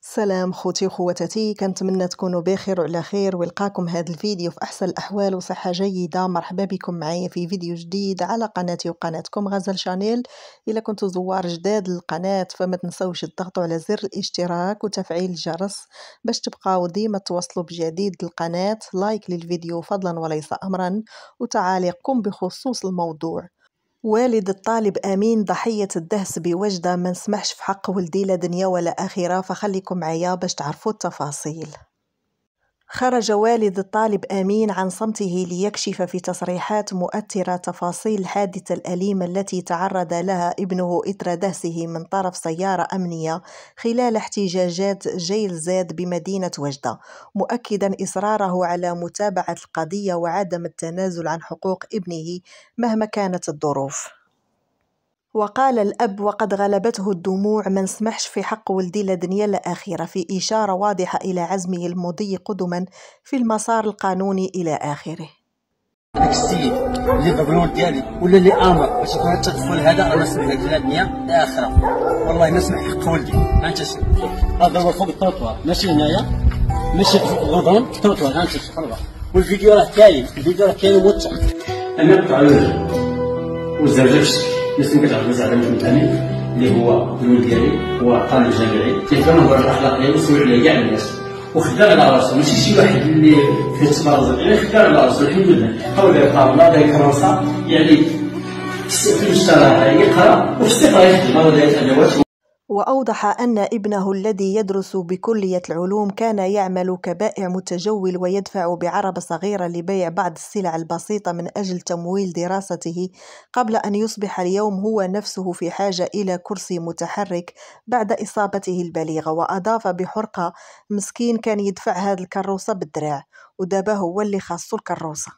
سلام خوتي وخواتاتي، كنتمنى تكونوا بخير وعلى خير ويلقاكم هذا الفيديو في احسن الاحوال وصحه جيده. مرحبا بكم معايا في فيديو جديد على قناتي وقناتكم غزال شانيل. الا كنتوا زوار جداد للقناه فما تنسوش تضغطوا على زر الاشتراك وتفعيل الجرس باش تبقاو ديما توصلوا بجديد للقناه. لايك للفيديو فضلا وليس امرا، وتعاليقكم بخصوص الموضوع. والد الطالب أمين ضحية الدهس بوجده، ما نسمحش في حق ولدي لا دنيا ولا آخرة، فخليكم معايا باش تعرفوا التفاصيل. خرج والد الطالب أمين عن صمته ليكشف في تصريحات مؤثرة تفاصيل الحادثة الأليمة التي تعرض لها ابنه إثر دهسه من طرف سيارة أمنية خلال احتجاجات جيل زاد بمدينة وجدة، مؤكدا إصراره على متابعة القضية وعدم التنازل عن حقوق ابنه مهما كانت الظروف. وقال الأب وقد غلبته الدموع: ما نسمحش في حق ولدي لا دنيا لا آخرة، في إشارة واضحة إلى عزمه المضي قدما في المسار القانوني إلى آخره. داك السيد اللي ضرب الولد ديالي ولا اللي امر باش يكون التدخل هذا، انا نسمح لك لا دنيا لا آخرة، والله ما نسمح حق ولدي. ها انت شوف، هذا هو فوق التروطوار ماشي هنايا، ماشي في الغضون، في التروطوار. ها انت شوف والفيديو راه كاين، الفيديو راه كاين موثق. انا نقطع الوجه والزوجه الناس اللي كتعرف زعما فهمتني، اللي هو الولد ديالي هو طالب جامعي كيفهم هو الاخلاقيه وسوي عليه كاع الناس وخدام على راسو، ماشي شي واحد اللي فيه التبرز، يعني خدام على راسو. الحمد لله حاول يقرا داير كراسه، يعني في المجتمع يقرا وفي الثقه يخدم هذا الادوات. وأوضح أن ابنه الذي يدرس بكلية العلوم كان يعمل كبائع متجول ويدفع بعربة صغيرة لبيع بعض السلع البسيطة من أجل تمويل دراسته، قبل أن يصبح اليوم هو نفسه في حاجة إلى كرسي متحرك بعد إصابته البليغة. وأضاف بحرقة: مسكين كان يدفع هذه الكروسة بالدراع ودابا هو اللي خاصو الكروسة.